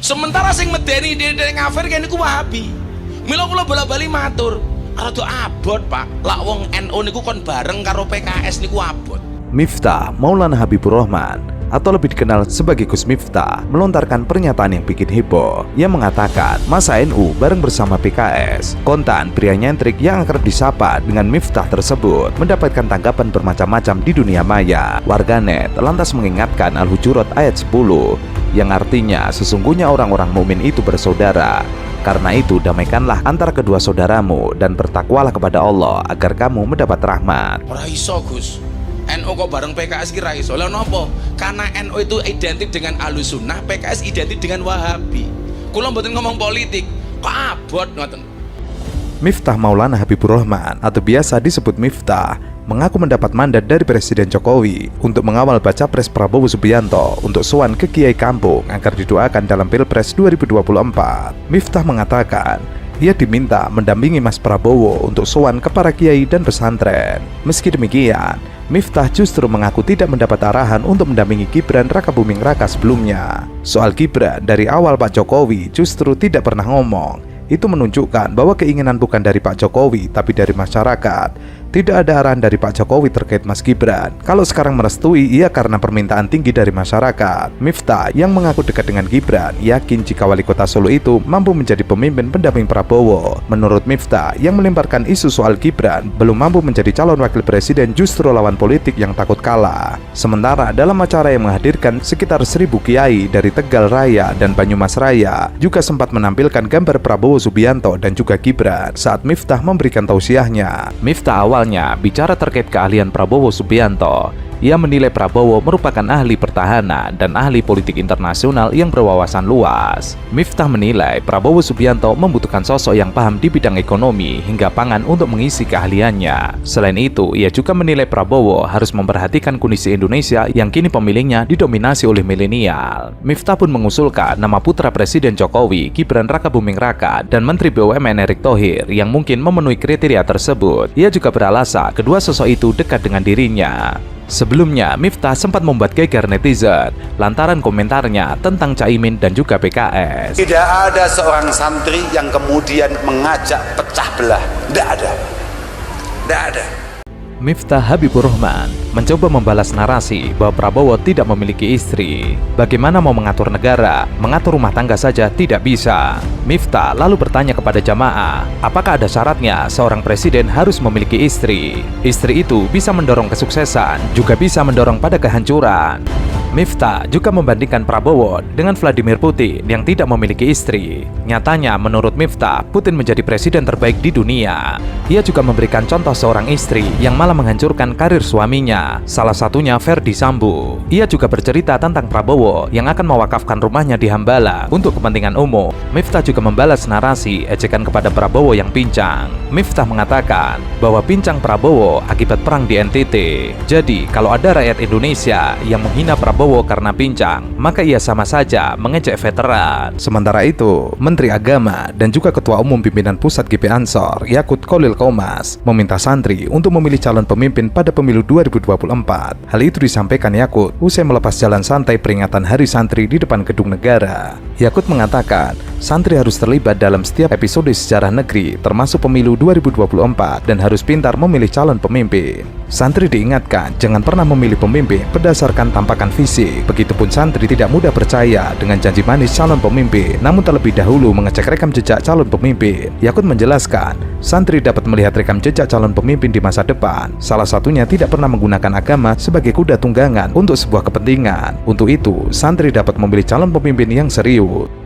Sementara sing medeni dhewe ngafir kene niku Wahabi. Mila kula bola-bali matur, rada abot, Pak. Lak wong NU niku kon bareng karo PKS niku abot. Miftah Maulana Habibur Rahman atau lebih dikenal sebagai Gus Miftah melontarkan pernyataan yang bikin heboh. Ia mengatakan masa NU bareng bersama PKS. Kontan pria nyentrik yang akrab disapa dengan Miftah tersebut mendapatkan tanggapan bermacam-macam di dunia maya. Warganet lantas mengingatkan Al-Hujurat ayat 10 yang artinya sesungguhnya orang-orang mukmin itu bersaudara. Karena itu damaikanlah antara kedua saudaramu dan bertakwalah kepada Allah agar kamu mendapat rahmat. Ora iso, Gus. NU kok bareng PKS ki ra iso. Lah napa? Karena NU itu identik dengan Ahlussunnah, PKS identik dengan Wahabi. Kula mboten ngomong politik, kok abot ngoten. Miftah Maulana Habibur Rahman atau biasa disebut Miftah mengaku mendapat mandat dari Presiden Jokowi untuk mengawal baca pres Prabowo Subianto untuk sowan ke Kiai Kampung agar didoakan dalam Pilpres 2024. Miftah mengatakan ia diminta mendampingi Mas Prabowo untuk sowan ke para kiai dan pesantren. Meski demikian, Miftah justru mengaku tidak mendapat arahan untuk mendampingi Gibran Rakabuming Raka sebelumnya. Soal Gibran, dari awal Pak Jokowi justru tidak pernah ngomong. Itu menunjukkan bahwa keinginan bukan dari Pak Jokowi, tapi dari masyarakat. Tidak ada arahan dari Pak Jokowi terkait Mas Gibran. Kalau sekarang merestui, ia karena permintaan tinggi dari masyarakat. Miftah yang mengaku dekat dengan Gibran yakin jika wali kota Solo itu mampu menjadi pemimpin pendamping Prabowo. Menurut Miftah yang melemparkan isu soal Gibran belum mampu menjadi calon wakil presiden, justru lawan politik yang takut kalah. Sementara dalam acara yang menghadirkan sekitar 1000 kiai dari Tegal Raya dan Banyumas Raya juga sempat menampilkan gambar Prabowo Subianto dan juga Gibran saat Miftah memberikan tausiahnya. Miftah awalnya bicara terkait keahlian Prabowo Subianto. Ia menilai Prabowo merupakan ahli pertahanan dan ahli politik internasional yang berwawasan luas. Miftah menilai Prabowo Subianto membutuhkan sosok yang paham di bidang ekonomi hingga pangan untuk mengisi keahliannya. Selain itu, ia juga menilai Prabowo harus memperhatikan kondisi Indonesia yang kini pemilihnya didominasi oleh milenial. Miftah pun mengusulkan nama putra Presiden Jokowi, Gibran Rakabuming Raka, dan Menteri BUMN Erick Thohir yang mungkin memenuhi kriteria tersebut. Ia juga beralasan kedua sosok itu dekat dengan dirinya. Sebelumnya, Miftah sempat membuat geger netizen lantaran komentarnya tentang Caimin dan juga PKS. Tidak ada seorang santri yang kemudian mengajak pecah belah. Tidak ada. Tidak ada. Miftah Habibur Rahman mencoba membalas narasi bahwa Prabowo tidak memiliki istri. Bagaimana mau mengatur negara, mengatur rumah tangga saja tidak bisa. Miftah lalu bertanya kepada jamaah, apakah ada syaratnya seorang presiden harus memiliki istri? Istri itu bisa mendorong kesuksesan, juga bisa mendorong pada kehancuran. Miftah juga membandingkan Prabowo dengan Vladimir Putin yang tidak memiliki istri. Nyatanya, menurut Miftah, Putin menjadi presiden terbaik di dunia. Ia juga memberikan contoh seorang istri yang malah menghancurkan karir suaminya, salah satunya Ferdy Sambo. Ia juga bercerita tentang Prabowo yang akan mewakafkan rumahnya di Hambala untuk kepentingan umum. Miftah juga membalas narasi ejekan kepada Prabowo yang pincang. Miftah mengatakan bahwa pincang Prabowo akibat perang di NTT. Jadi, kalau ada rakyat Indonesia yang menghina Prabowo karena pincang, maka ia sama saja mengejek veteran. Sementara itu, Menteri Agama dan juga Ketua Umum Pimpinan Pusat GP Ansor, Yakut Khalil Qomas, meminta santri untuk memilih calon pemimpin pada pemilu 2024. Hal itu disampaikan Yakut usai melepas jalan santai peringatan Hari Santri di depan Gedung Negara. Yakut mengatakan, santri harus terlibat dalam setiap episode sejarah negeri, termasuk pemilu 2024, dan harus pintar memilih calon pemimpin. Santri diingatkan jangan pernah memilih pemimpin berdasarkan tampakan fisik. Begitupun santri tidak mudah percaya dengan janji manis calon pemimpin, namun terlebih dahulu mengecek rekam jejak calon pemimpin. Yakut menjelaskan, santri dapat melihat rekam jejak calon pemimpin di masa depan. Salah satunya tidak pernah menggunakan agama sebagai kuda tunggangan untuk sebuah kepentingan. Untuk itu, santri dapat memilih calon pemimpin yang serius.